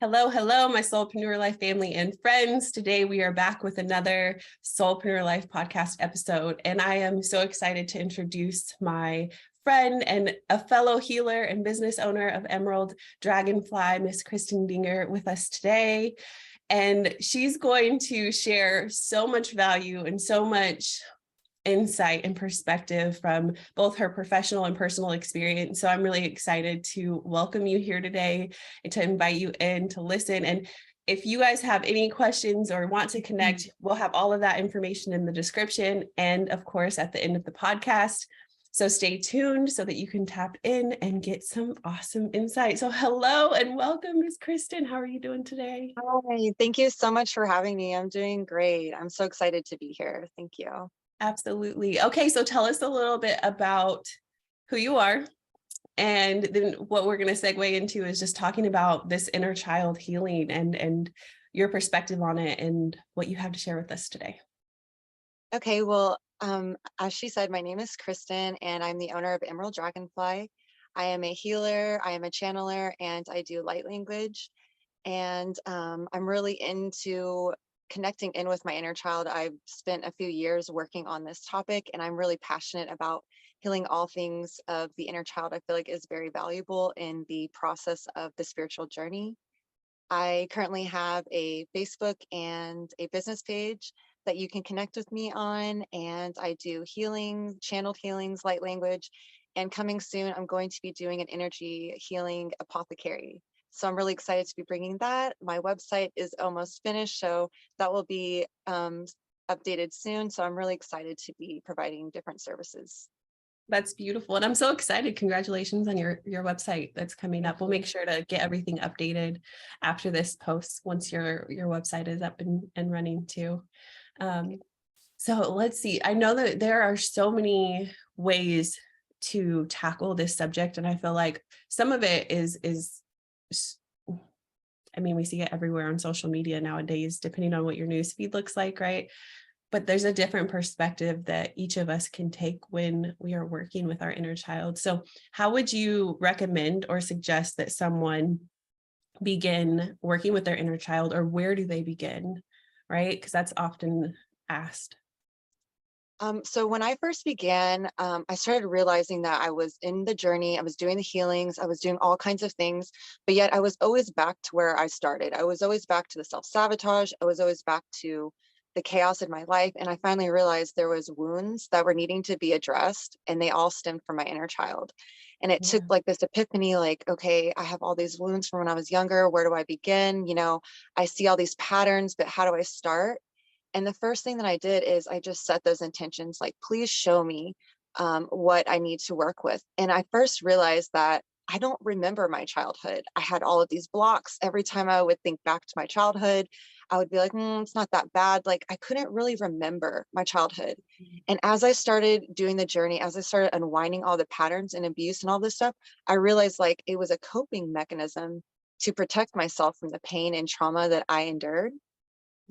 Hello, hello, my Soulpreneur Life family and friends. Today we are back with another Soulpreneur Life podcast episode, and I am so excited to introduce my friend and a fellow healer and business owner of Emerald Dragonfly, Miss Kristin Dinger, with us today. And she's going to share so much value and so much insight and perspective from both her professional and personal experience. So I'm really excited to welcome you here today and to invite you in to listen. And if you guys have any questions or want to connect, we'll have all of that information in the description and of course at the end of the podcast. So stay tuned so that you can tap in and get some awesome insight. So hello and welcome, Ms. Kristin. How are you doing today? Hi, thank you so much for having me. I'm doing great. I'm so excited to be here. Thank you. Absolutely. Okay, so tell us a little bit about who you are. And then what we're going to segue into is just talking about this inner child healing and your perspective on it and what you have to share with us today. Okay, well, as she said, my name is Kristin and I'm the owner of Emerald Dragonfly. I am a healer, I am a channeler, and I do light language. And I'm really into connecting in with my inner child. I've spent a few years working on this topic, and I'm really passionate about healing all things of the inner child. I feel like is very valuable in the process of the spiritual journey. I currently have a Facebook and a business page that you can connect with me on, and I do healing, channeled healings, light language, and coming soon, I'm going to be doing an energy healing apothecary. So I'm really excited to be bringing that. My website is almost finished, so that will be updated soon. So I'm really excited to be providing different services. That's beautiful. And I'm so excited. Congratulations on your website that's coming up. We'll make sure to get everything updated after this post once your website is up and running too. So let's see. I know that there are so many ways to tackle this subject, and I feel like some of it is I mean, we see it everywhere on social media nowadays, depending on what your news feed looks like, right? But there's a different perspective that each of us can take when we are working with our inner child. So how would you recommend or suggest that someone begin working with their inner child, or where do they begin, right? Because that's often asked. So when I first began, I started realizing that I was in the journey, I was doing the healings, I was doing all kinds of things, but yet I was always back to where I started. I was always back to the self-sabotage. I was always back to the chaos in my life. And I finally realized there was wounds that were needing to be addressed, and they all stemmed from my inner child. And it took like this epiphany, like, okay, I have all these wounds from when I was younger. Where do I begin? You know, I see all these patterns, but how do I start? And the first thing that I did is I just set those intentions, like, please show me what I need to work with. And I first realized that I don't remember my childhood. I had all of these blocks. Every time I would think back to my childhood, I would be like, it's not that bad. Like, I couldn't really remember my childhood. And as I started doing the journey, as I started unwinding all the patterns and abuse and all this stuff, I realized like it was a coping mechanism to protect myself from the pain and trauma that I endured.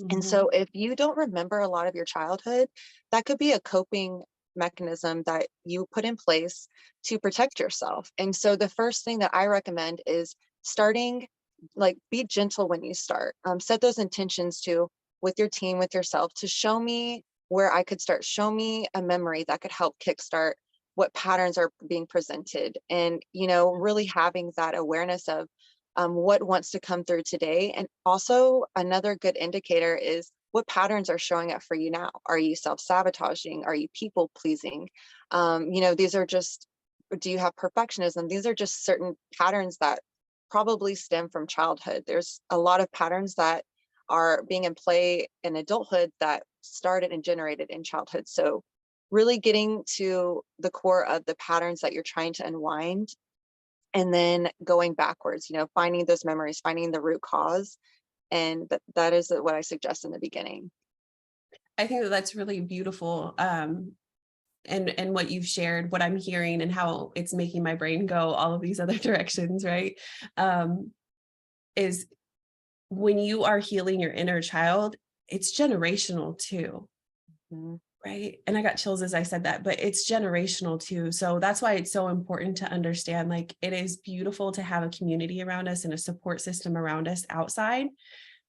And so if you don't remember a lot of your childhood, that could be a coping mechanism that you put in place to protect yourself. And so the first thing that I recommend is starting, like, be gentle when you start. Set those intentions to, with your team, with yourself, to show me where I could start. Show me a memory that could help kickstart what patterns are being presented. And, you know, really having that awareness of what wants to come through today. And also another good indicator is what patterns are showing up for you now. Are you self-sabotaging? Are you people pleasing? You know, these are just, do you have perfectionism? These are just certain patterns that probably stem from childhood. There's a lot of patterns that are being in play in adulthood that started and generated in childhood. So really getting to the core of the patterns that you're trying to unwind, and then going backwards, you know, finding those memories, finding the root cause. And that is what I suggest in the beginning. I think that that's really beautiful. And what you've shared, what I'm hearing and how it's making my brain go all of these other directions, right? Is when you are healing your inner child, it's generational too, Right. And I got chills as I said that, but it's generational too. So that's why it's so important to understand, like, it is beautiful to have a community around us and a support system around us outside,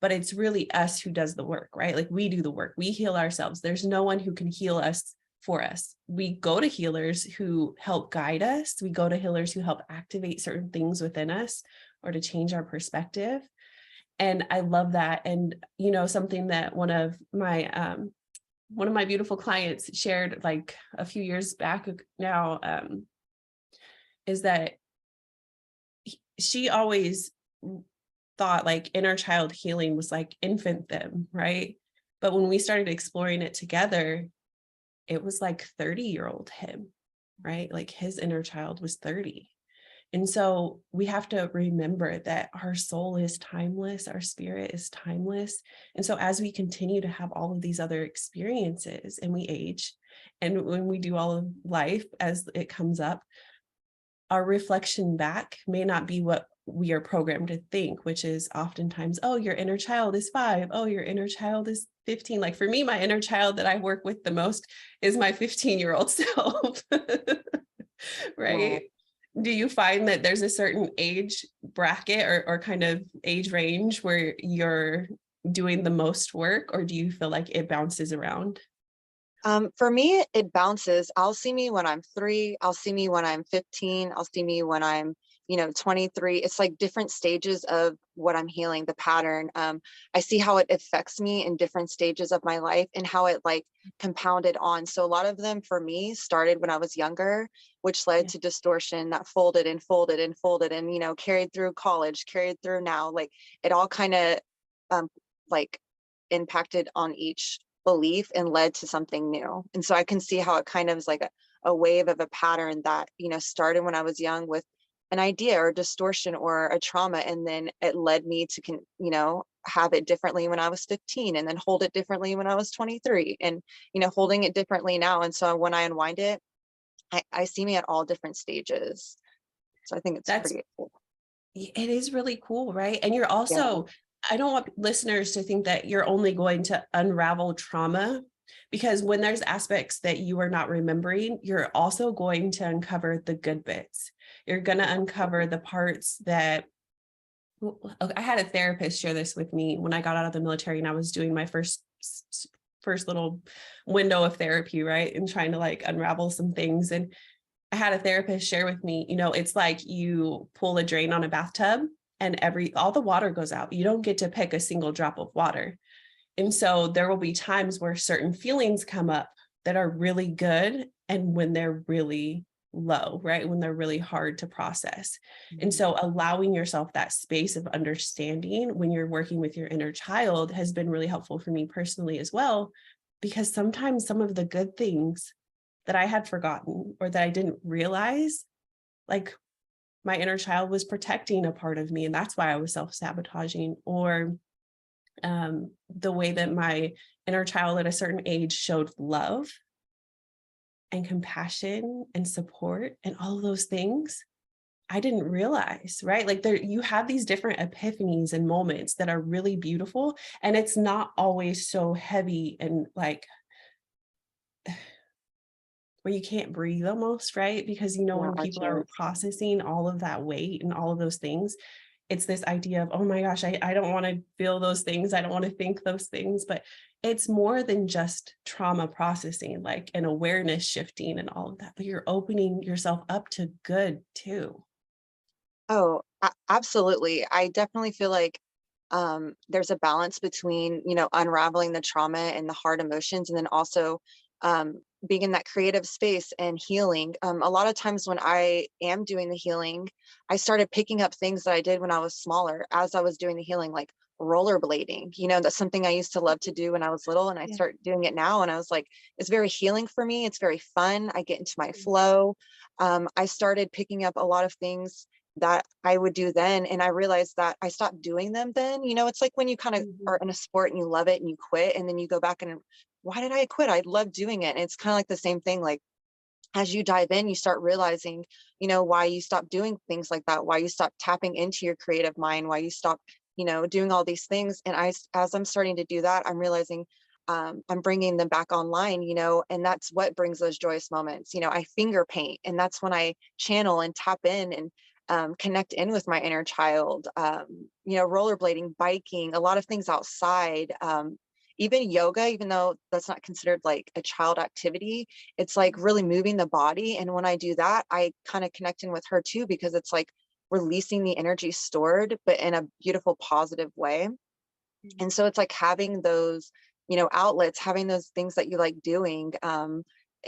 but it's really us who does the work, right? Like, we do the work, we heal ourselves. There's no one who can heal us for us. We go to healers who help guide us. We go to healers who help activate certain things within us or to change our perspective. And I love that. And, something that one of my beautiful clients shared like a few years back now, is that she always thought like inner child healing was like infant them, right? But when we started exploring it together, it was like 30-year-old him, right? Like his inner child was 30. And so we have to remember that our soul is timeless, our spirit is timeless. And so as we continue to have all of these other experiences and we age, and when we do all of life as it comes up, our reflection back may not be what we are programmed to think, which is oftentimes, oh, your inner child is 5. Oh, your inner child is 15. Like for me, my inner child that I work with the most is my 15-year-old self, right? Do you find that there's a certain age bracket or kind of age range where you're doing the most work, or do you feel like it bounces around? For me, it bounces. I'll see me when I'm 3. I'll see me when I'm 15. I'll see me when I'm, 23. It's like different stages of what I'm healing, the pattern. I see how it affects me in different stages of my life and how it like compounded on. So a lot of them for me started when I was younger, which led to distortion that folded and folded and folded and, carried through college, carried through now. Like it all kind of like impacted on each belief and led to something new. And so I can see how it kind of is like a wave of a pattern that, started when I was young with an idea or distortion or a trauma. And then it led me to, have it differently when I was 15 and then hold it differently when I was 23 and, holding it differently now. And so when I unwind it, I see me at all different stages. So I think it's pretty cool. It is really cool, right? And you're also, I don't want listeners to think that you're only going to unravel trauma, because when there's aspects that you are not remembering, you're also going to uncover the good bits. You're going to uncover the parts that, I had a therapist share this with me when I got out of the military and I was doing my first little window of therapy, right? And trying to like unravel some things. And I had a therapist share with me, it's like you pull a drain on a bathtub and all the water goes out. You don't get to pick a single drop of water. And so there will be times where certain feelings come up that are really good and when they're really low, right? When they're really hard to process. And so allowing yourself that space of understanding when you're working with your inner child has been really helpful for me personally as well, because sometimes some of the good things that I had forgotten or that I didn't realize, like my inner child was protecting a part of me and that's why I was self-sabotaging, or the way that my inner child at a certain age showed love and compassion and support and all of those things I didn't realize, right? Like you have these different epiphanies and moments that are really beautiful, and it's not always so heavy and like where you can't breathe almost, right? Because, when people are processing all of that weight and all of those things, it's this idea of, oh my gosh, I don't want to feel those things. I don't want to think those things, but it's more than just trauma processing, like an awareness shifting and all of that, but you're opening yourself up to good too. Oh, absolutely. I definitely feel like there's a balance between, unraveling the trauma and the hard emotions, and then also being in that creative space and healing. A lot of times when I am doing the healing, I started picking up things that I did when I was smaller as I was doing the healing, like rollerblading. That's something I used to love to do when I was little, and I start doing it now. And I was like, it's very healing for me. It's very fun. I get into my flow. I started picking up a lot of things that I would do then. And I realized that I stopped doing them then. It's like when you kind of are in a sport and you love it and you quit, and then you go back and why did I quit? I love doing it. And it's kind of like the same thing. Like as you dive in, you start realizing, why you stop doing things like that, why you stop tapping into your creative mind, why you stop, doing all these things. And as I'm starting to do that, I'm realizing I'm bringing them back online, and that's what brings those joyous moments. I finger paint, and that's when I channel and tap in and connect in with my inner child. Rollerblading, biking, a lot of things outside. Even yoga, even though that's not considered like a child activity, it's like really moving the body. And when I do that, I kind of connect in with her too, because it's like releasing the energy stored, but in a beautiful, positive way. And so it's like having those, outlets, having those things that you like doing.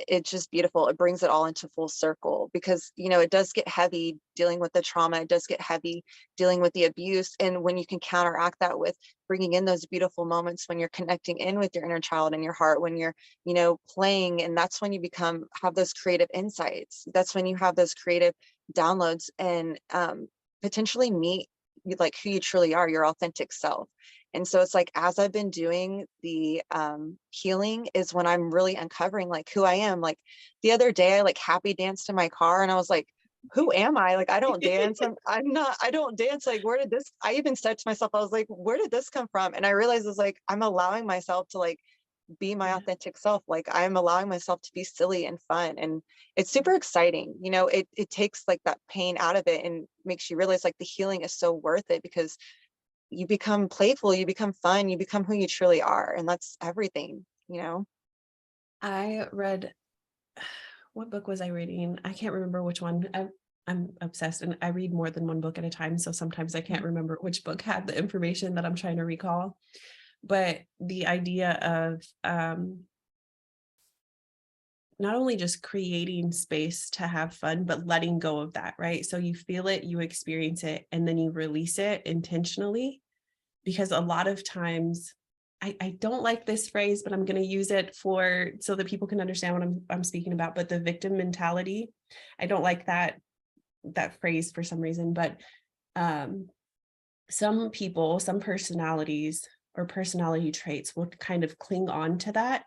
It's just beautiful. It brings it all into full circle, because, it does get heavy dealing with the trauma. It does get heavy dealing with the abuse. And when you can counteract that with bringing in those beautiful moments, when you're connecting in with your inner child and your heart, when you're, playing, and that's when you have those creative insights. That's when you have those creative downloads, and potentially meet like who you truly are, your authentic self. And so it's like, as I've been doing the healing, is when I'm really uncovering like who I am. Like the other day, I like happy danced in my car, and I was like, who am I? Like, I don't dance. I don't dance. Like, where did this, I even said to myself, I was like, where did this come from? And I realized it's like, I'm allowing myself to like be my authentic self. Like I'm allowing myself to be silly and fun. And it's super exciting. It takes like that pain out of it and makes you realize like the healing is so worth it, because you become playful, you become fun, you become who you truly are. And that's everything. I read, what book was I reading? I can't remember which one. I'm obsessed, and I read more than one book at a time. So sometimes I can't remember which book had the information that I'm trying to recall. But the idea of not only just creating space to have fun, but letting go of that, right? So you feel it, you experience it, and then you release it intentionally. Because a lot of times, I don't like this phrase, but I'm going to use it so that people can understand what I'm speaking about. But the victim mentality, I don't like that phrase for some reason. But some people, some personalities or personality traits will kind of cling on to that.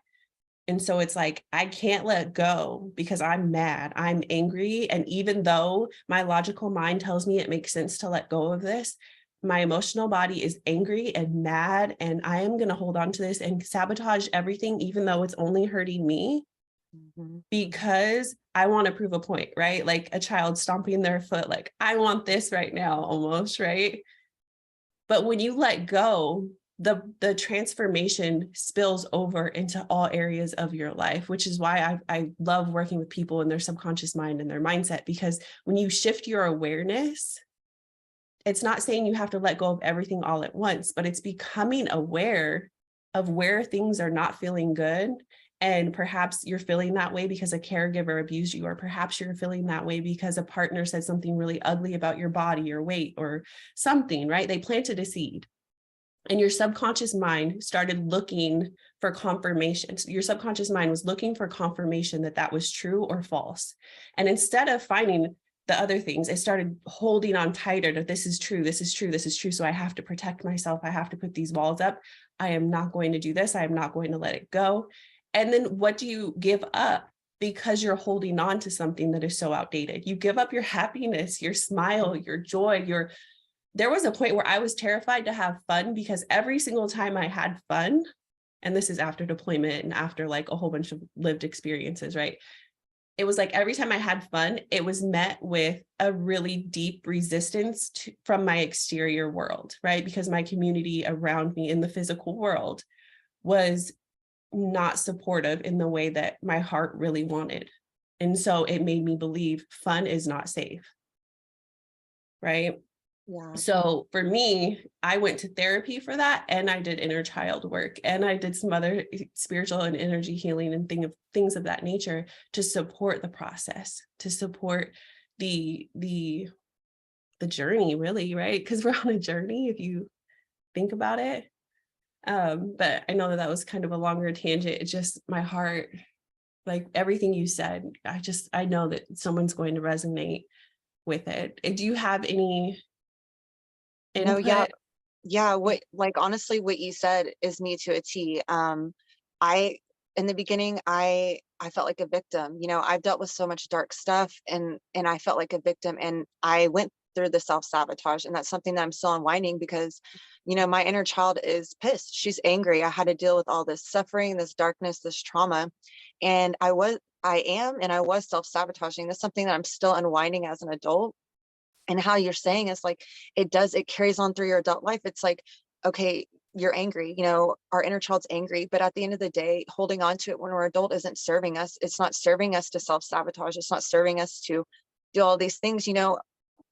And so it's like, I can't let go because I'm mad, I'm angry. And even though my logical mind tells me it makes sense to let go of this, my emotional body is angry and mad, and I am going to hold on to this and sabotage everything, even though it's only hurting me, because I want to prove a point, right? Like a child stomping their foot, like, I want this right now, almost, right? But when you let go, the transformation spills over into all areas of your life, which is why I love working with people and their subconscious mind and their mindset, because when you shift your awareness, it's not saying you have to let go of everything all at once, but it's becoming aware of where things are not feeling good. And perhaps you're feeling that way because a caregiver abused you, or perhaps you're feeling that way because a partner said something really ugly about your body or weight or something, right? They planted a seed. And your subconscious mind started looking for confirmation. So your subconscious mind was looking for confirmation that that was true or false. And instead of finding the other things, it started holding on tighter to this is true, this is true, this is true. So I have to protect myself. I have to put these walls up. I am not going to do this. I am not going to let it go. And then what do you give up? Because you're holding on to something that is so outdated. You give up your happiness, your smile, your joy, there was a point where I was terrified to have fun, because every single time I had fun, and this is after deployment and after like a whole bunch of lived experiences, right? It was like every time I had fun, it was met with a really deep resistance from my exterior world, right? Because my community around me in the physical world was not supportive in the way that my heart really wanted. And so it made me believe fun is not safe, right? Yeah. So for me, I went to therapy for that, and I did inner child work, and I did some other spiritual and energy healing and things of that nature to support the process, to support the journey, really, right? Because we're on a journey if you think about it. But I know that was kind of a longer tangent. It's just my heart, like everything you said, I know that someone's going to resonate with it. Do you have any No, yeah. input? Yeah, like honestly, what you said is me to a T. I In the beginning, I felt like a victim. I've dealt with so much dark stuff, and I felt like a victim, and I went through the self-sabotage. And that's something that I'm still unwinding because, my inner child is pissed. She's angry. I had to deal with all this suffering, this darkness, this trauma. And I am, and I was self-sabotaging. That's something that I'm still unwinding as an adult. And how you're saying is like, it carries on through your adult life. It's like, okay, you're angry, our inner child's angry, but at the end of the day, holding on to it when we're adult isn't serving us. It's not serving us to self-sabotage. It's not serving us to do all these things,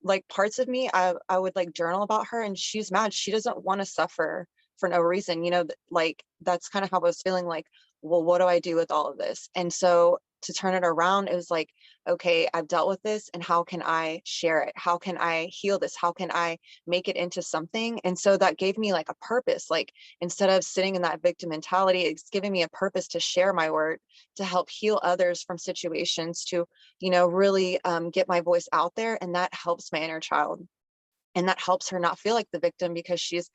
like parts of me, I would like journal about her, and she's mad. She doesn't want to suffer for no reason, like that's kind of how I was feeling like, well, what do I do with all of this? And so to turn it around, it was like, okay, I've dealt with this, and how can I share it? How can I heal this? How can I make it into something? And so that gave me like a purpose. Like instead of sitting in that victim mentality, it's giving me a purpose to share my word, to help heal others from situations, to, really get my voice out there. And that helps my inner child. And that helps her not feel like the victim, because she's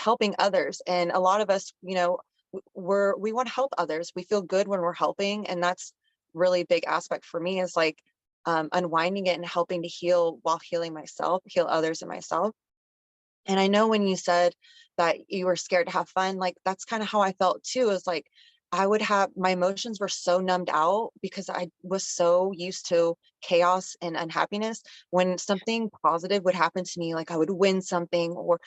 helping others. And a lot of us, we want to help others. We feel good when we're helping. And that's really big aspect for me, is like unwinding it and helping to heal while healing myself, heal others and myself. And I know when you said that you were scared to have fun, like that's kind of how I felt too. Is like my emotions were so numbed out because I was so used to chaos and unhappiness. When something positive would happen to me, like I would win something, or,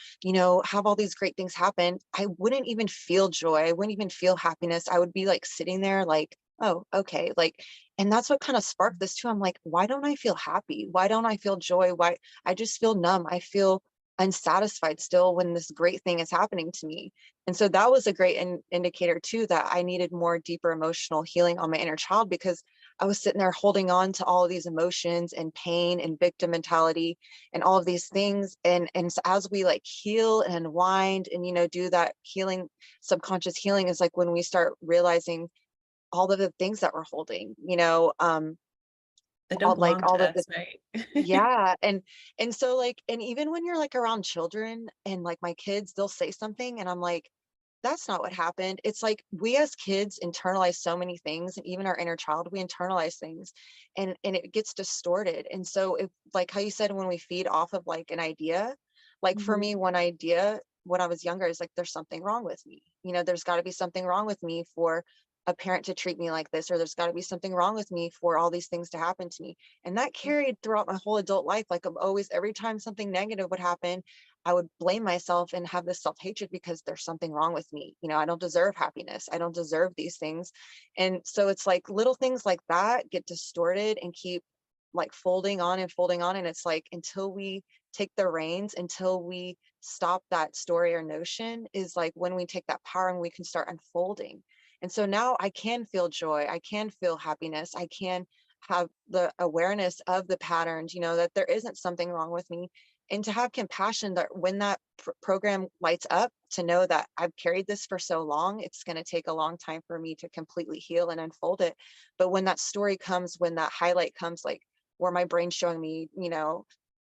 have all these great things happen, I wouldn't even feel joy. I wouldn't even feel happiness. I would be like sitting there like, oh, okay. Like, and that's what kind of sparked this too. I'm like, why don't I feel happy? Why don't I feel joy? Why? I just feel numb. I feel unsatisfied still when this great thing is happening to me. And so that was a great indicator too, that I needed more deeper emotional healing on my inner child, because I was sitting there holding on to all of these emotions and pain and victim mentality and all of these things. And so as we like heal and unwind and, do that healing, subconscious healing, is like when we start realizing all of the things that we're holding, that don't belong all to of the, us, right? yeah. And so like, and even when you're like around children and like my kids, they'll say something and I'm like, that's not what happened. It's like we as kids internalize so many things, and even our inner child, we internalize things, and it gets distorted. And so if, like how you said, when we feed off of like an idea, like for me, one idea when I was younger is like, there's something wrong with me. There's got to be something wrong with me for a parent to treat me like this, or there's got to be something wrong with me for all these things to happen to me. And that carried throughout my whole adult life. Like I'm always, every time something negative would happen, I would blame myself and have this self-hatred because there's something wrong with me. I don't deserve happiness. I don't deserve these things. And so it's like little things like that get distorted and keep like folding on and folding on. And it's like, until we take the reins, until we stop that story or notion, is like when we take that power and we can start unfolding. And so now I can feel joy. I can feel happiness. I can have the awareness of the patterns, that there isn't something wrong with me. And to have compassion that when that program lights up, to know that I've carried this for so long, it's going to take a long time for me to completely heal and unfold it. But when that story comes, when that highlight comes, like where my brain's showing me,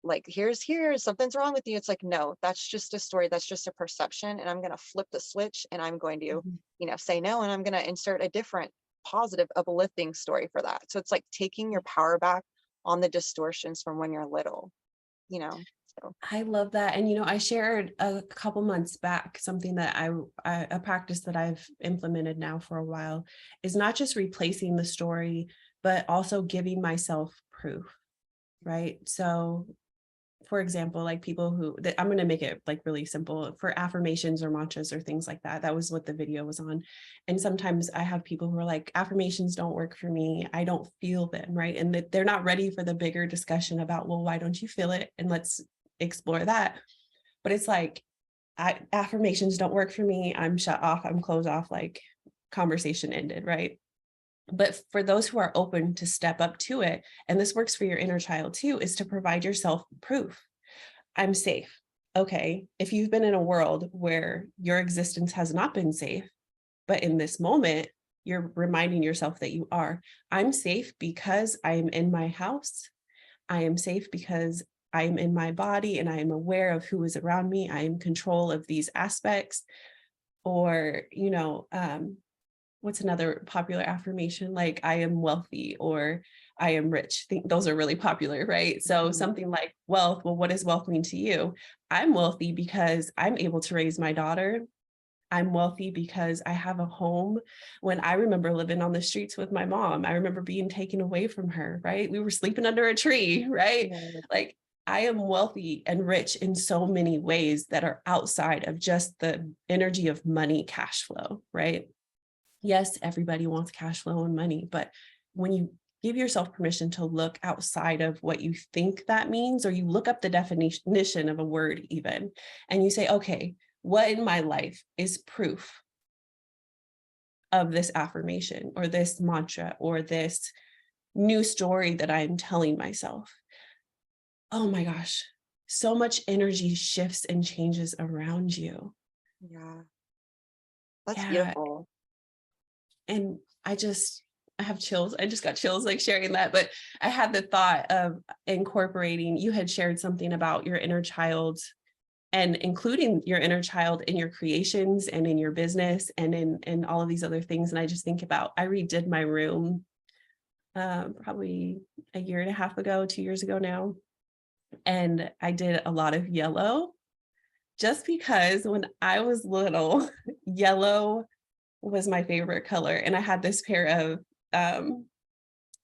like here's something's wrong with you, it's like, no, that's just a story, that's just a perception, and I'm going to flip the switch, and I'm going to say no, and I'm going to insert a different positive uplifting story for that. So it's like taking your power back on the distortions from when you're little. So. I love that. And, I shared a couple months back, something that a practice that I've implemented now for a while is not just replacing the story, but also giving myself proof. Right. So for example, like people I'm going to make it like really simple for affirmations or mantras or things like that. That was what the video was on. And sometimes I have people who are like, affirmations don't work for me. I don't feel them. Right. And that they're not ready for the bigger discussion about, well, why don't you feel it? And let's explore that. But it's like, affirmations don't work for me. I'm shut off. I'm closed off, like conversation ended. Right. But for those who are open to step up to it, and this works for your inner child too, is to provide yourself proof. I'm safe. Okay. If you've been in a world where your existence has not been safe, but in this moment, you're reminding yourself that you are. I'm safe because I am in my house. I am safe because I am in my body and I am aware of who is around me. I am in control of these aspects. Or, what's another popular affirmation? Like, I am wealthy or I am rich. I think those are really popular, right? So something like wealth. Well, what does wealth mean to you? I'm wealthy because I'm able to raise my daughter. I'm wealthy because I have a home. When I remember living on the streets with my mom, I remember being taken away from her, right? We were sleeping under a tree, right? Yeah. Like, I am wealthy and rich in so many ways that are outside of just the energy of money, cash flow, right? Yes, everybody wants cash flow and money, but when you give yourself permission to look outside of what you think that means, or you look up the definition of a word even, and you say, okay, what in my life is proof of this affirmation or this mantra or this new story that I'm telling myself? Oh my gosh, so much energy shifts and changes around you. Yeah. That's Yeah. beautiful. And I have chills. I just got chills like sharing that, but I had the thought of incorporating, you had shared something about your inner child and including your inner child in your creations and in your business and in all of these other things. And I just think about, I redid my room probably a year and a half ago, 2 years ago now. And I did a lot of yellow just because when I was little, yellow was my favorite color. And I had this pair of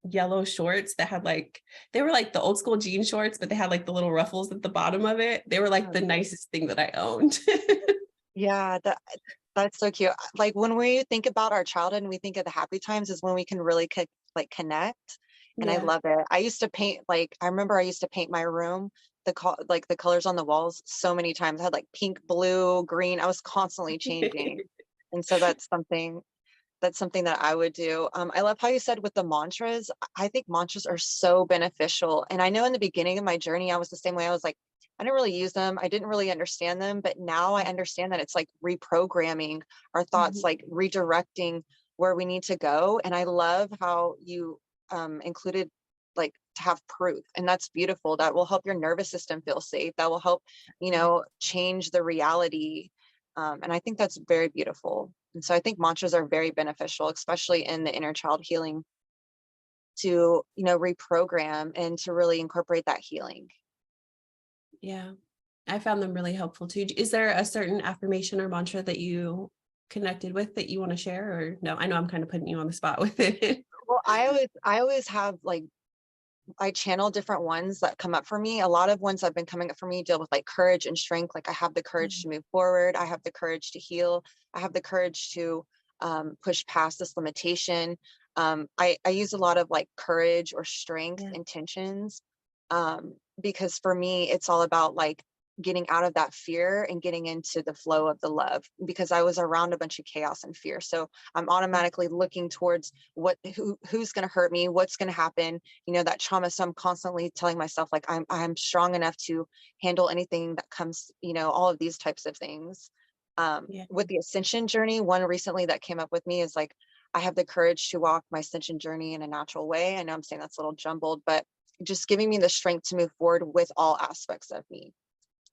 yellow shorts that had like, they were like the old school jean shorts, but they had like the little ruffles at the bottom of it. They were like the nicest thing that I owned. Yeah, that's so cute. Like when we think about our childhood and we think of the happy times is when we can really connect. And I Yeah. love it. I used to paint, like I remember I used to paint my room, like the colors on the walls so many times. I had like pink, blue, green. I was constantly changing. And so that's something that I would do. I love how you said with the mantras. I think mantras are so beneficial. And I know in the beginning of my journey, I was the same way. I was like, I didn't really use them. I didn't really understand them. But now I understand that it's like reprogramming our thoughts, Mhm. like redirecting where we need to go. And I love how you included like to have proof. And that's beautiful. That will help your nervous system feel safe. That will help, change the reality. And I think that's very beautiful. And so I think mantras are very beneficial, especially in the inner child healing to, reprogram and to really incorporate that healing. Yeah. I found them really helpful too. Is there a certain affirmation or mantra that you connected with that you want to share, or no? I know I'm kind of putting you on the spot with it. Well, I always have like, I channel different ones that come up for me. A lot of ones that have been coming up for me deal with like courage and strength. Like I have the courage to move forward. I have the courage to heal. I have the courage to push past this limitation. I use a lot of like courage or strength Yeah. intentions because for me, it's all about like getting out of that fear and getting into the flow of the love because I was around a bunch of chaos and fear. So I'm automatically looking towards who's going to hurt me, what's going to happen, that trauma. So I'm constantly telling myself like I'm strong enough to handle anything that comes, all of these types of things. Yeah. With the ascension journey, one recently that came up with me is like I have the courage to walk my ascension journey in a natural way. I know I'm saying that's a little jumbled, but just giving me the strength to move forward with all aspects of me.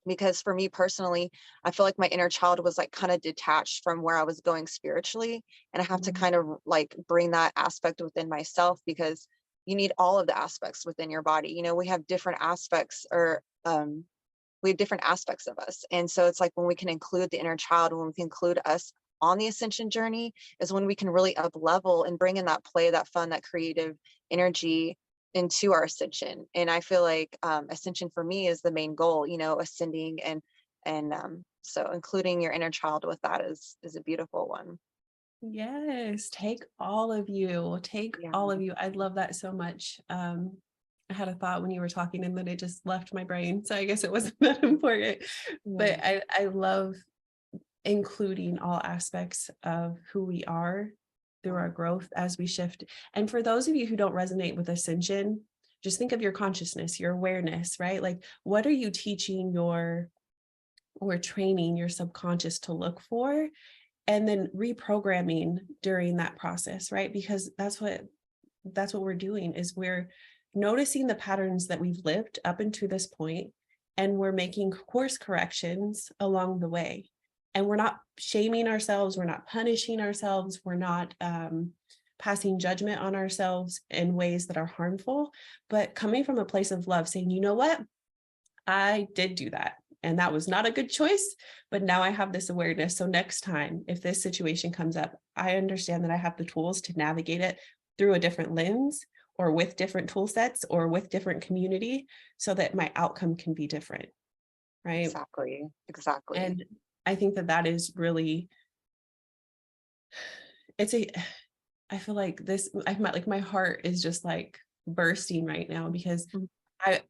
Because for me personally, I feel like my inner child was like kind of detached from where I was going spiritually. And I have to Mhm. kind of like bring that aspect within myself because you need all of the aspects within your body. We have different aspects or we have different aspects of us. And so it's like when we can include the inner child, when we can include us on the ascension journey is when we can really up level and bring in that play, that fun, that creative energy into our ascension. And I feel like ascension for me is the main goal, ascending and so including your inner child with that is a beautiful one. Yes. Take all of you. Take Yeah. all of you. I love that so much. I had a thought when you were talking and then it just left my brain. So I guess it wasn't that important. Yeah. But I love including all aspects of who we are through our growth as we shift. And for those of you who don't resonate with ascension, just think of your consciousness, your awareness, right? Like, what are you teaching or training your subconscious to look for? And then reprogramming during that process, right? Because that's what we're doing is we're noticing the patterns that we've lived up until this point, and we're making course corrections along the way. And we're not shaming ourselves. We're not punishing ourselves. We're not passing judgment on ourselves in ways that are harmful, but coming from a place of love, saying, you know what? I did do that. And that was not a good choice, but now I have this awareness. So next time, if this situation comes up, I understand that I have the tools to navigate it through a different lens, or with different tool sets, or with different community, so that my outcome can be different. Right. Exactly. And I think that that is really, I feel like this, my heart is just like bursting right now, because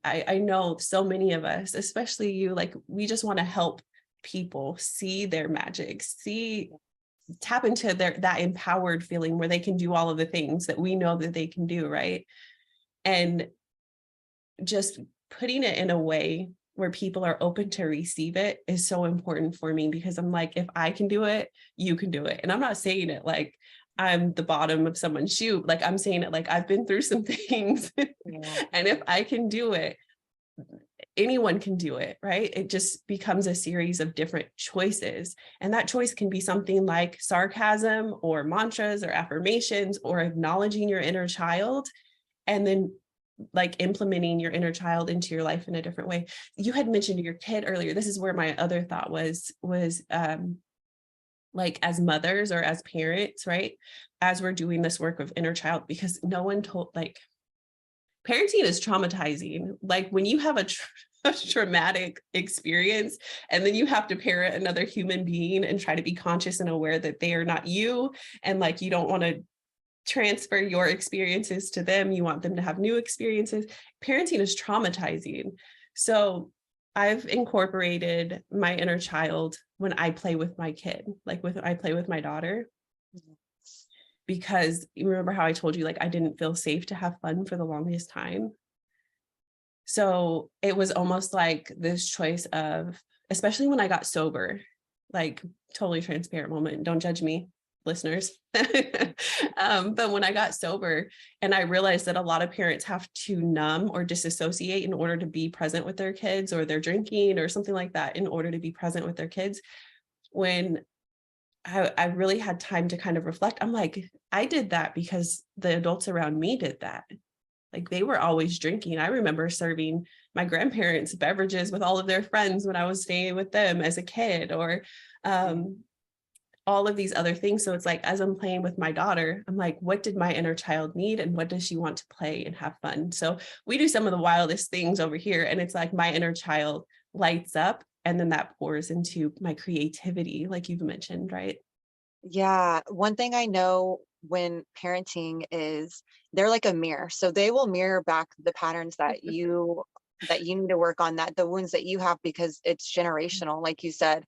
I know so many of us, especially you, like, we just want to help people see their magic, tap into that empowered feeling where they can do all of the things that we know that they can do, right? And just putting it in a way where people are open to receive it is so important for me, because I'm like, if I can do it, you can do it. And I'm not saying it like I'm the bottom of someone's shoe. Like, I'm saying it like I've been through some things. Yeah. And if I can do it, anyone can do it, right? It just becomes a series of different choices. And that choice can be something like sarcasm, or mantras, or affirmations, or acknowledging your inner child, and then like implementing your inner child into your life in a different way. You had mentioned your kid earlier. This is where my other thought was like, as mothers or as parents, right? As we're doing this work of inner child, because no one told, like, parenting is traumatizing. Like, when you have a traumatic experience, and then you have to parent another human being and try to be conscious and aware that they are not you, and like, you don't want to transfer your experiences to them, you want them to have new experiences. Parenting is traumatizing. So I've incorporated my inner child when I play with my kid, like I play with my daughter, because you remember how I told you, like, I didn't feel safe to have fun for the longest time. So it was almost like this choice of, especially when I got sober, like, totally transparent moment, don't judge me, listeners. But when I got sober, and I realized that a lot of parents have to numb or disassociate in order to be present with their kids, or they're drinking or something like that in order to be present with their kids. When I really had time to kind of reflect, I'm like, I did that because the adults around me did that. Like, they were always drinking. I remember serving my grandparents beverages with all of their friends when I was staying with them as a kid, or all of these other things. So it's like, as I'm playing with my daughter, I'm like, what did my inner child need? And what does she want to play and have fun? So we do some of the wildest things over here. And it's like my inner child lights up, and then that pours into my creativity, like you've mentioned, right? Yeah. One thing I know when parenting is they're like a mirror. So they will mirror back the patterns that you need to work on, that the wounds that you have, because it's generational, like you said.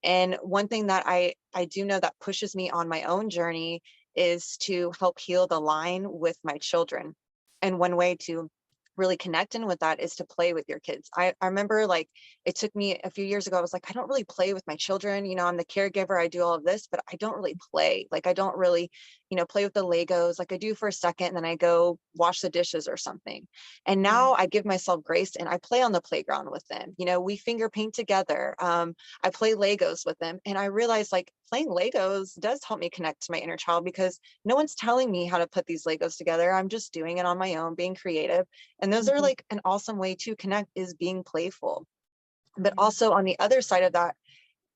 And one thing that I do know that pushes me on my own journey is to help heal the line with my children. And one way to really connect in with that is to play with your kids. I remember, like, it took me a few years ago, I was like, I don't really play with my children. I'm the caregiver, I do all of this, but I don't really play. Like, I don't really, play with the Legos. Like, I do for a second, and then I go wash the dishes or something. And now I give myself grace, and I play on the playground with them. We finger paint together. I play Legos with them. And I realized, like, playing Legos does help me connect to my inner child, because no one's telling me how to put these Legos together. I'm just doing it on my own, being creative. And those are like an awesome way to connect, is being playful. But also on the other side of that,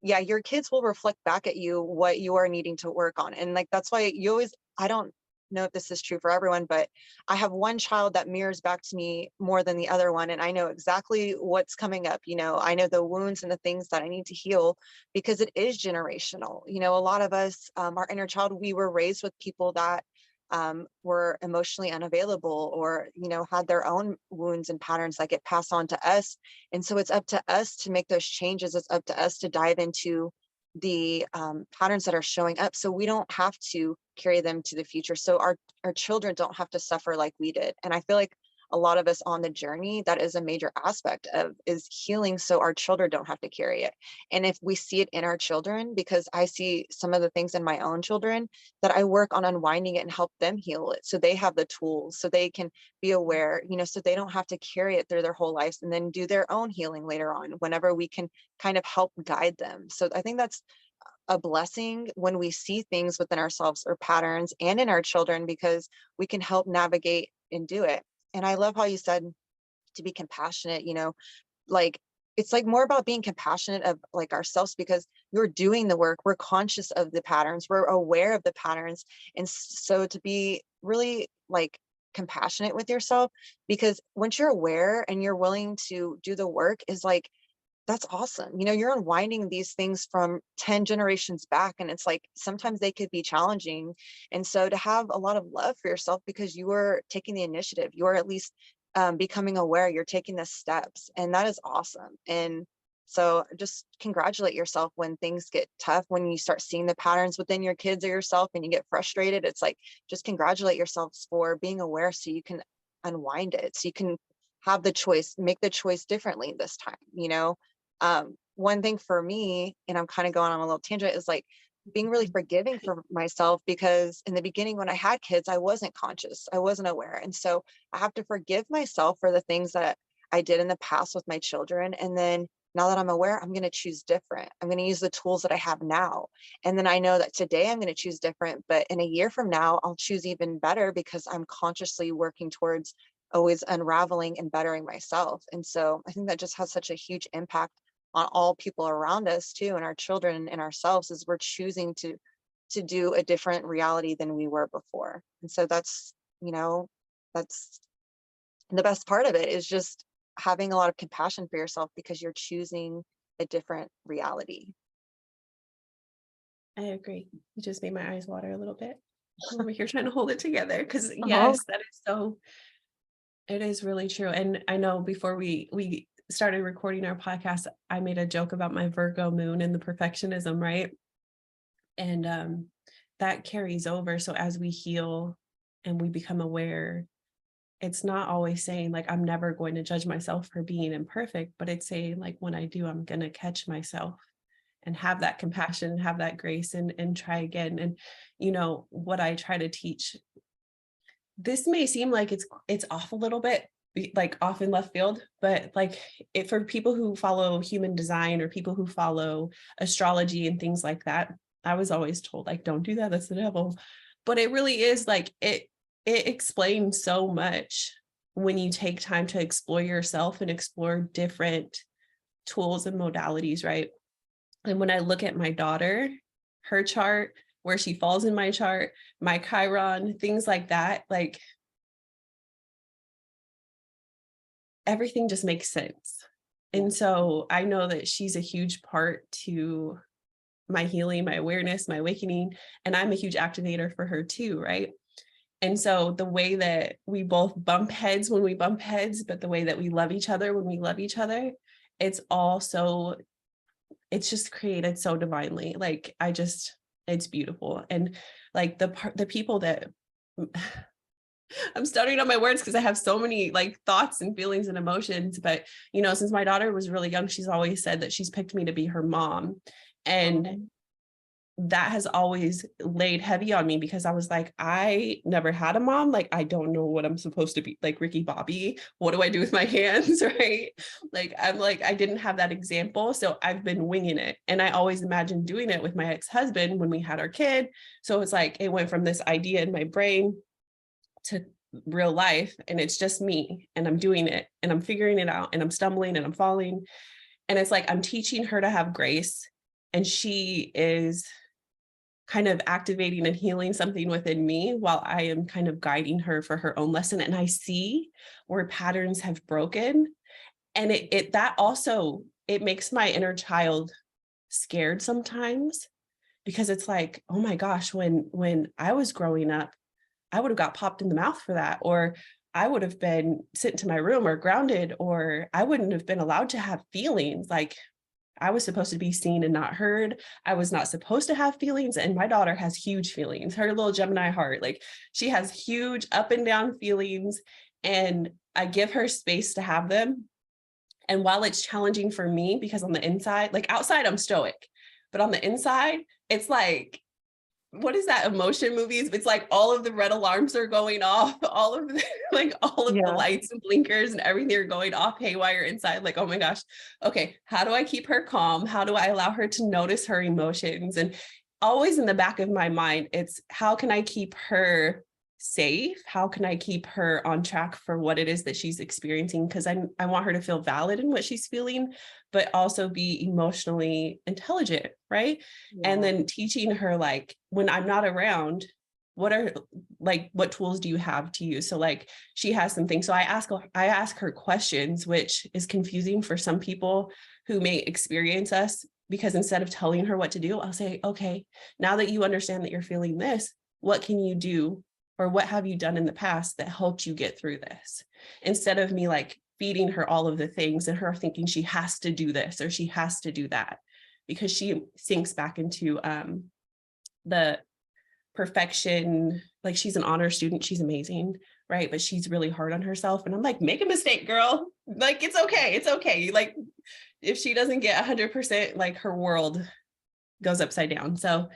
yeah, your kids will reflect back at you what you are needing to work on. And like, that's why you always, I don't know if this is true for everyone, but I have one child that mirrors back to me more than the other one. And I know exactly what's coming up. I know the wounds and the things that I need to heal, because it is generational. A lot of us, our inner child, we were raised with people that were emotionally unavailable, or had their own wounds and patterns that get passed on to us. And so it's up to us to make those changes. It's up to us to dive into the patterns that are showing up, so we don't have to carry them to the future, so our children don't have to suffer like we did. And I feel like a lot of us on the journey, that is a major aspect of is healing, so our children don't have to carry it. And if we see it in our children, because I see some of the things in my own children, that I work on unwinding it and help them heal it, so they have the tools, so they can be aware, so they don't have to carry it through their whole lives, and then do their own healing later on, whenever we can kind of help guide them. So I think that's a blessing when we see things within ourselves or patterns and in our children, because we can help navigate and do it. And I love how you said to be compassionate, like it's like more about being compassionate of like ourselves, because you're doing the work, we're conscious of the patterns, we're aware of the patterns. And so to be really like compassionate with yourself, because once you're aware and you're willing to do the work, is like, that's awesome. You're unwinding these things from 10 generations back, and it's like sometimes they could be challenging. And so to have a lot of love for yourself because you are taking the initiative, you are at least becoming aware, you're taking the steps, and that is awesome. And so just congratulate yourself when things get tough, when you start seeing the patterns within your kids or yourself and you get frustrated. It's like, just congratulate yourselves for being aware so you can unwind it, so you can have the choice, make the choice differently this time. One thing for me, and I'm kind of going on a little tangent, is like being really forgiving for myself, because in the beginning when I had kids, I wasn't conscious, I wasn't aware. And so I have to forgive myself for the things that I did in the past with my children. And then now that I'm aware, I'm going to choose different. I'm going to use the tools that I have now. And then I know that today I'm going to choose different, but in a year from now, I'll choose even better, because I'm consciously working towards always unraveling and bettering myself. And so I think that just has such a huge impact on all people around us too, and our children and ourselves, as we're choosing to do a different reality than we were before. And so that's the best part of it, is just having a lot of compassion for yourself because you're choosing a different reality. I agree. You just made my eyes water a little bit. I'm over here trying to hold it together, because yes, that is so, it is really true. And I know before we started recording our podcast, I made a joke about my Virgo moon and the perfectionism, right? And that carries over. So as we heal and we become aware, it's not always saying like, I'm never going to judge myself for being imperfect, but it's saying like, when I do, I'm going to catch myself and have that compassion, have that grace, and try again. And, what I try to teach, this may seem like it's off a little bit, like off in left field, but like for people who follow human design or people who follow astrology and things like that, I was always told like, don't do that, that's the devil. But it really is like, it explains so much when you take time to explore yourself and explore different tools and modalities, right? And when I look at my daughter, her chart, where she falls in my chart, my Chiron, things like that, like everything just makes sense. And so I know that she's a huge part to my healing, my awareness, my awakening, and I'm a huge activator for her too, right? And so the way that we both bump heads when we bump heads, but the way that we love each other when we love each other, it's just created so divinely. Like it's beautiful. And like the people that I'm stuttering on my words because I have so many like thoughts and feelings and emotions. But, since my daughter was really young, she's always said that she's picked me to be her mom. And that has always laid heavy on me, because I was like, I never had a mom. Like, I don't know what I'm supposed to be, like Ricky Bobby. What do I do with my hands? Right. Like, I'm like, I didn't have that example. So I've been winging it. And I always imagined doing it with my ex-husband when we had our kid. So it's like, it went from this idea in my brain to real life, and it's just me, and I'm doing it, and I'm figuring it out, and I'm stumbling and I'm falling. And it's like, I'm teaching her to have grace, and she is kind of activating and healing something within me while I am kind of guiding her for her own lesson. And I see where patterns have broken. And that also, it makes my inner child scared sometimes, because it's like, oh my gosh, when I was growing up, I would have got popped in the mouth for that, or I would have been sent to my room or grounded, or I wouldn't have been allowed to have feelings. Like, I was supposed to be seen and not heard. I was not supposed to have feelings. And my daughter has huge feelings. Her little Gemini heart, like she has huge up and down feelings, and I give her space to have them. And while it's challenging for me, because on the inside, like outside, I'm stoic, but on the inside, it's like, what is that emotion movies? It's like all of the red alarms are going off, all of the, like all of the Yeah. lights and blinkers and everything are going off haywire inside. Like, oh my gosh, okay, how do I keep her calm? How do I allow her to notice her emotions? And always in the back of my mind, it's how can I keep her safe? How can I keep her on track for what it is that she's experiencing? Because I want her to feel valid in what she's feeling, but also be emotionally intelligent, right? And Yeah. then teaching her, like, when I'm not around, what tools do you have to use? So like she has some things. So I ask her questions, which is confusing for some people who may experience us, because instead of telling her what to do, I'll say, okay, now that you understand that you're feeling this, what can you do? Or what have you done in the past that helped you get through this? Instead of me like feeding her all of the things and her thinking she has to do this or she has to do that, because she sinks back into the perfection. Like, she's an honor student, she's amazing, right? But she's really hard on herself. And I'm like, make a mistake, girl. Like, it's okay. It's okay. Like, if she doesn't get 100%, like her world goes upside down. So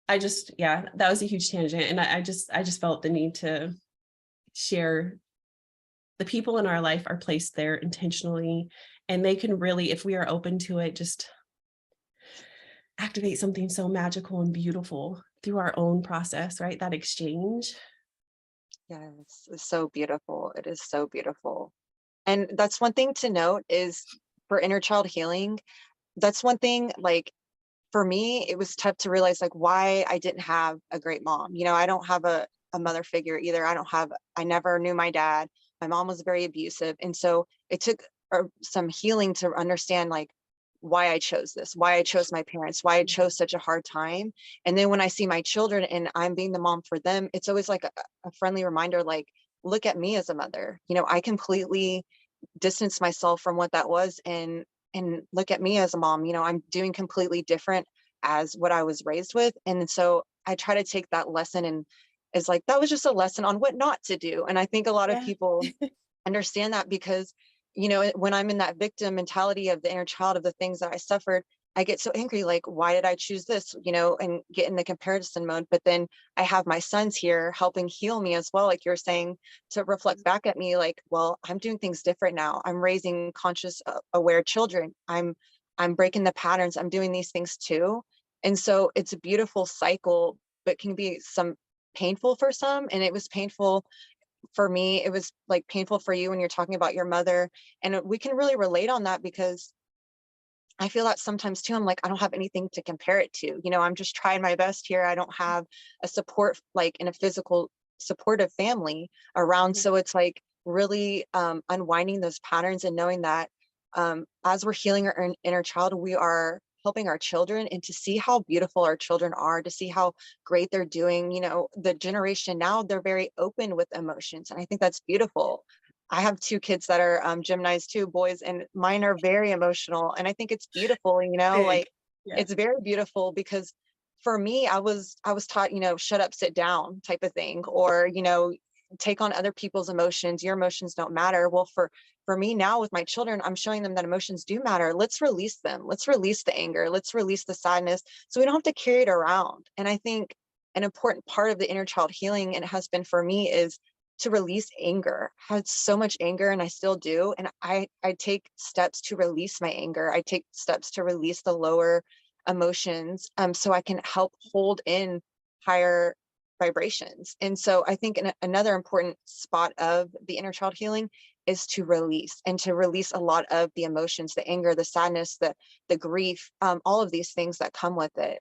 that was a huge tangent. And I just felt the need to share the people in our life are placed there intentionally, and they can really, if we are open to it, just activate something so magical and beautiful through our own process, right? That exchange. Yes, it's so beautiful. It is so beautiful. And that's one thing to note is for inner child healing, that's one thing, like for me, it was tough to realize like why I didn't have a great mom. I don't have a mother figure either. I never knew my dad. My mom was very abusive. And so it took some healing to understand like why I chose this, why I chose my parents, why I chose such a hard time. And then when I see my children and I'm being the mom for them, it's always like a friendly reminder, like, look at me as a mother. I completely distance myself from what that was and look at me as a mom. I'm doing completely different as what I was raised with. And so I try to take that lesson and is like, that was just a lesson on what not to do. And I think a lot of Yeah. people understand that because, when I'm in that victim mentality of the inner child of the things that I suffered, I get so angry, like, why did I choose this, and get in the comparison mode. But then I have my sons here helping heal me as well, like you're saying, to reflect back at me, like, well, I'm doing things different now. I'm raising conscious, aware children. I'm breaking the patterns. I'm doing these things too. And so it's a beautiful cycle, but can be some painful for some. And it was painful for me. It was like painful for you when you're talking about your mother. And we can really relate on that because I feel that sometimes too. I'm like, I don't have anything to compare it to. I'm just trying my best here. I don't have a support, like in a physical supportive family around. So it's like really unwinding those patterns and knowing that as we're healing our inner child, we are helping our children, and to see how beautiful our children are, to see how great they're doing. The generation now, they're very open with emotions. And I think that's beautiful. I have two kids that are Gemini's too, boys, and mine are very emotional. And I think it's beautiful, Big. like Yeah. it's very beautiful because for me, I was taught, shut up, sit down type of thing, or, take on other people's emotions. Your emotions don't matter. Well, for me now with my children, I'm showing them that emotions do matter. Let's release them. Let's release the anger. Let's release the sadness so we don't have to carry it around. And I think an important part of the inner child healing, and it has been for me, is to release anger. I had so much anger and I still do. And I take steps to release my anger. I take steps to release the lower emotions so I can help hold in higher vibrations. And so I think another important spot of the inner child healing is to release, and to release a lot of the emotions, the anger, the sadness, the grief, all of these things that come with it.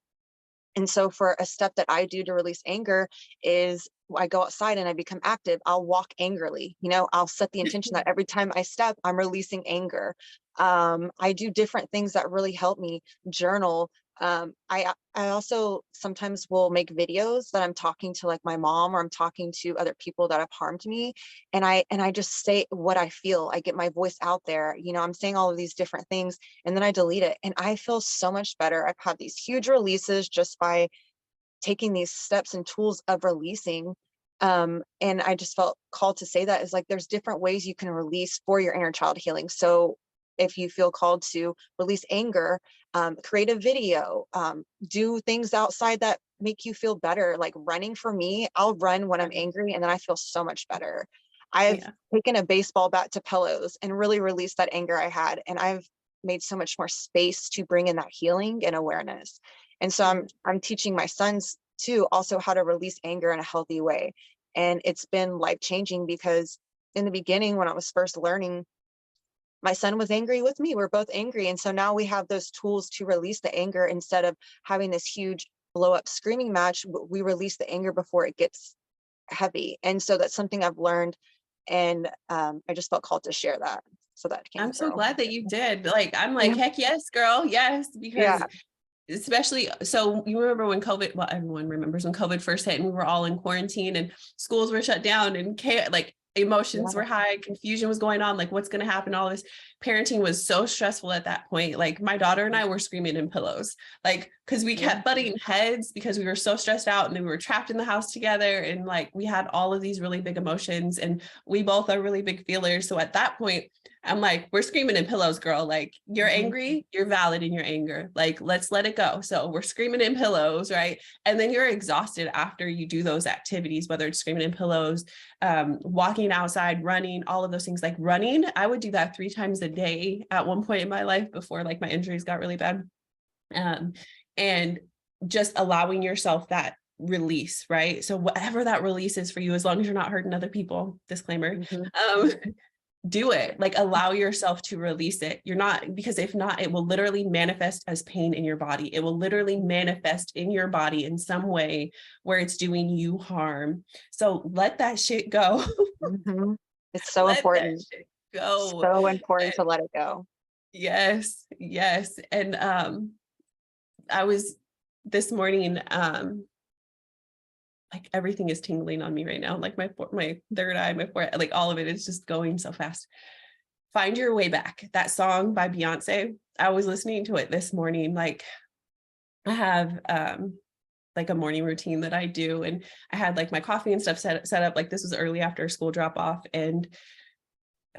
And so for a step that I do to release anger is I go outside and I become active. I'll walk angrily. I'll set the intention that every time I step, I'm releasing anger. I do different things that really help me journal. I also sometimes will make videos that I'm talking to like my mom, or I'm talking to other people that have harmed me. And I just say what I feel. I get my voice out there. I'm saying all of these different things, and then I delete it. And I feel so much better. I've had these huge releases just by taking these steps and tools of releasing. And I just felt called to say that is like, there's different ways you can release for your inner child healing. So if you feel called to release anger, create a video, do things outside that make you feel better. Like running, for me, I'll run when I'm angry and then I feel so much better. I've taken a baseball bat to pillows and really released that anger I had. And I've made so much more space to bring in that healing and awareness. And so I'm teaching my sons too, also how to release anger in a healthy way. And it's been life-changing, because in the beginning, when I was first learning, my son was angry with me. We're both angry. And so now we have those tools to release the anger. Instead of having this huge blow up screaming match, we release the anger before it gets heavy. And so that's something I've learned. And I just felt called to share that. So that came I'm so through. glad that you did. Like, I'm like, heck yes, girl. Yes. Because especially, so you remember when COVID, well, everyone remembers when COVID first hit and we were all in quarantine and schools were shut down and like emotions were high, confusion was going on, like what's going to happen, all this. Parenting was so stressful at that point. Like my daughter and I were screaming in pillows, like, because we kept butting heads because we were so stressed out and we were trapped in the house together. And like, we had all of these really big emotions and we both are really big feelers. So at that point, I'm like, we're screaming in pillows, girl. Like, you're angry, you're valid in your anger. Like, let's let it go. So we're screaming in pillows, right? And then you're exhausted after you do those activities, whether it's screaming in pillows, walking outside, running, all of those things. Like running, I would do that 3 times a day at one point in my life before like my injuries got really bad. And just allowing yourself that release, right? So whatever that release is for you, as long as you're not hurting other people, disclaimer, do it. Like allow yourself to release it. You're not, because if not, it will literally manifest as pain in your body. It will literally manifest in your body in some way where it's doing you harm. So let that shit go. It's so important. That shit go. So important to let it go. Yes. Yes. And I was this morning, like everything is tingling on me right now. Like my third eye, my forehead, like all of it is just going so fast. Find Your Way Back. That song by Beyonce. I was listening to it this morning. Like I have like a morning routine that I do. And I had like my coffee and stuff set up. Like this was early after school drop off, and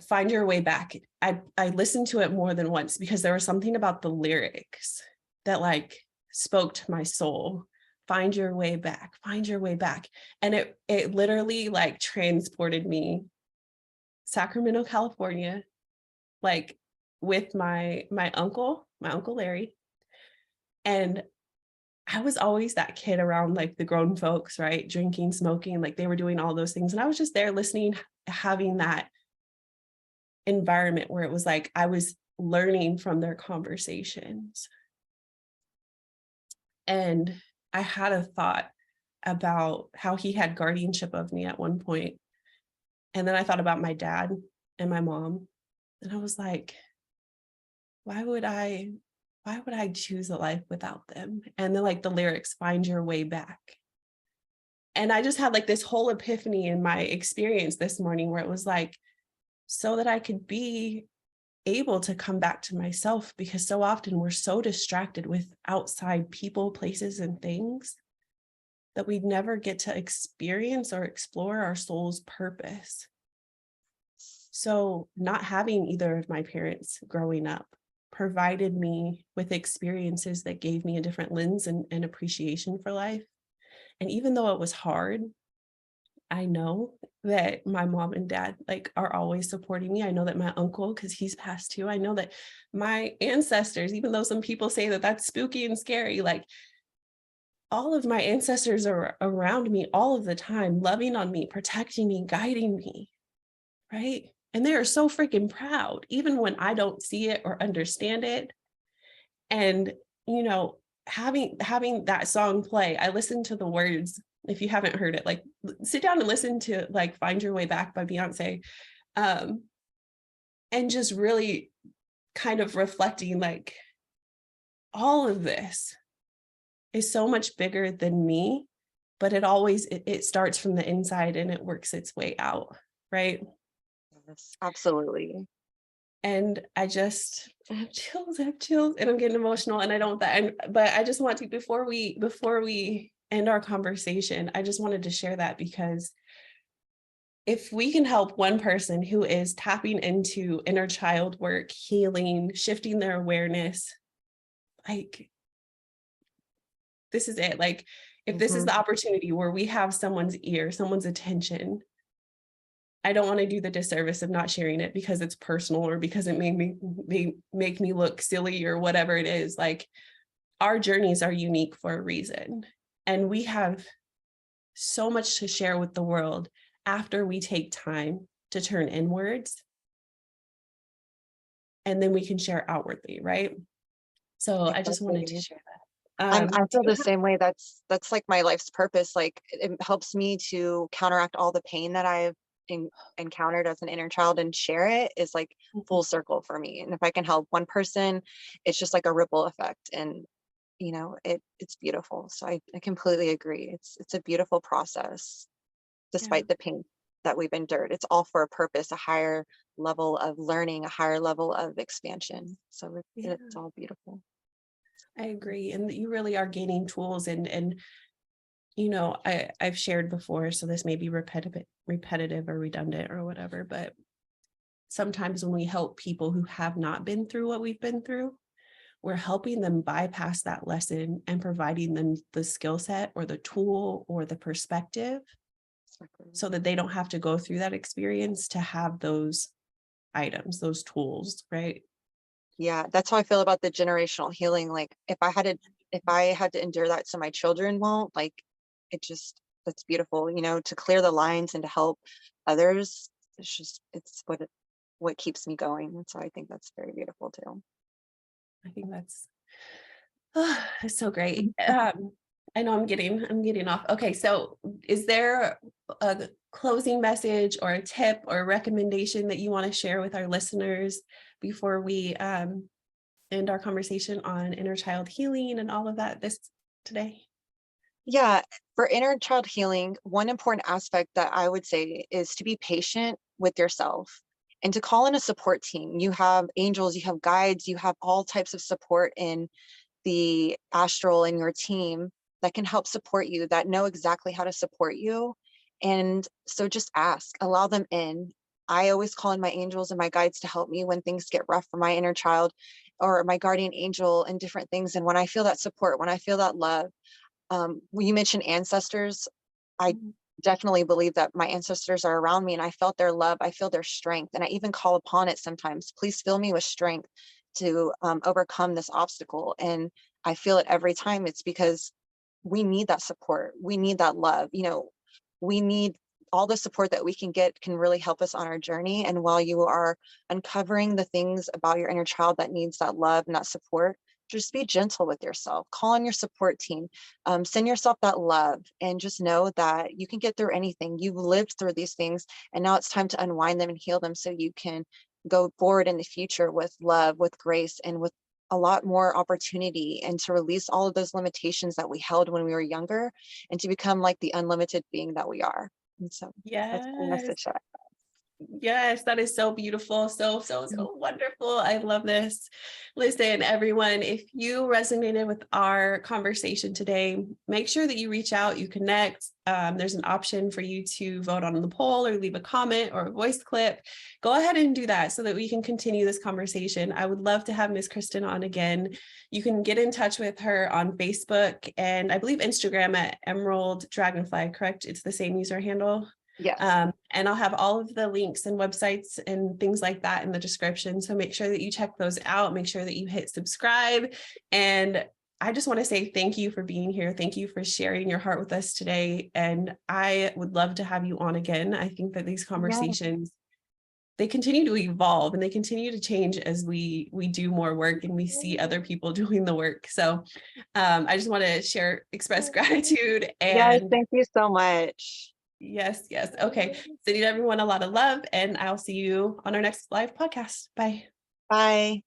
Find Your Way Back. I listened to it more than once because there was something about the lyrics that like spoke to my soul. Find your way back, find your way back. And it literally like transported me Sacramento, California, like with my uncle Larry. And I was always that kid around like the grown folks, right? Drinking, smoking, like they were doing all those things. And I was just there listening, having that environment where it was like, I was learning from their conversations. And I had a thought about how he had guardianship of me at one point. And then I thought about my dad and my mom. And I was like, why would I choose a life without them? And then like the lyrics, find your way back. And I just had like this whole epiphany in my experience this morning where it was like, so that I could be able to come back to myself, because so often we're so distracted with outside people, places, and things that we never get to experience or explore our soul's purpose. So not having either of my parents growing up provided me with experiences that gave me a different lens and appreciation for life. And even though it was hard, I know that my mom and dad like are always supporting me. I know that my uncle, because he's passed too, I know that my ancestors, even though some people say that that's spooky and scary, like all of my ancestors are around me all of the time, loving on me, protecting me, guiding me, right? And they are so freaking proud, even when I don't see it or understand it. And, you know, having that song play, I listened to the words. If you haven't heard it, like sit down and listen to like Find Your Way Back by Beyonce. And just really kind of reflecting like all of this is so much bigger than me, but it starts from the inside and it works its way out. Right. Yes, absolutely. And I have chills, and I'm getting emotional, and I don't, but I just want to, before we end our conversation, I just wanted to share that because if we can help one person who is tapping into inner child work, healing, shifting their awareness, like, this is it. Like, if this is the opportunity where we have someone's ear, someone's attention, I don't want to do the disservice of not sharing it because it's personal or because it may make me look silly or whatever it is. Like, our journeys are unique for a reason. And we have so much to share with the world after we take time to turn inwards. And then we can share outwardly, right? So I just wanted to share that. I feel the same way. That's like my life's purpose. Like, it helps me to counteract all the pain that I've encountered as an inner child, and share it is like full circle for me. And if I can help one person, it's just like a ripple effect. And it's beautiful. So I completely agree. It's a beautiful process, despite the pain that we've endured. It's all for a purpose, a higher level of learning, a higher level of expansion. So it's all beautiful. I agree. And you really are gaining tools, and I've shared before, so this may be repetitive or redundant or whatever, but sometimes when we help people who have not been through what we've been through, we're helping them bypass that lesson and providing them the skill set or the tool or the perspective so that they don't have to go through that experience to have those items, those tools, right? Yeah, that's how I feel about the generational healing. Like, if I had to endure that so my children won't, like, that's beautiful, to clear the lines and to help others. It's what keeps me going. And so I think that's very beautiful too. I think that's so great. I know I'm getting off. Okay, so is there a closing message or a tip or a recommendation that you want to share with our listeners before we end our conversation on inner child healing and all of that today? Yeah, for inner child healing, one important aspect that I would say is to be patient with yourself and to call in a support team. You have angels, you have guides, you have all types of support in the astral in your team that can help support you, that know exactly how to support you. And so just ask, allow them in. I always call in my angels and my guides to help me when things get rough for my inner child or my guardian angel and different things. And when I feel that support, when I feel that love, when you mentioned ancestors, I definitely believe that my ancestors are around me and I felt their love, I feel their strength, and I even call upon it sometimes. Please fill me with strength to overcome this obstacle. And I feel it every time. It's because we need that support. We need that love. We need all the support that we can get can really help us on our journey. And while you are uncovering the things about your inner child that needs that love and that support, just be gentle with yourself. Call on your support team. Send yourself that love, and just know that you can get through anything. You've lived through these things, and now it's time to unwind them and heal them so you can go forward in the future with love, with grace, and with a lot more opportunity, and to release all of those limitations that we held when we were younger, and to become like the unlimited being that we are. And so that's the message that Yes, that is so beautiful. So wonderful. I love this. Listen, everyone, if you resonated with our conversation today, make sure that you reach out, you connect. There's an option for you to vote on the poll or leave a comment or a voice clip. Go ahead and do that so that we can continue this conversation. I would love to have Miss Kristin on again. You can get in touch with her on Facebook and I believe Instagram at Emerald Dragonfly, correct? It's the same user handle. Yes. And I'll have all of the links and websites and things like that in the description. So make sure that you check those out. Make sure that you hit subscribe. And I just want to say thank you for being here. Thank you for sharing your heart with us today. And I would love to have you on again. I think that these conversations, they continue to evolve and they continue to change as we do more work and we see other people doing the work. So I just want to express gratitude. And thank you so much. Yes. Okay. Sending everyone a lot of love, and I'll see you on our next live podcast. Bye. Bye.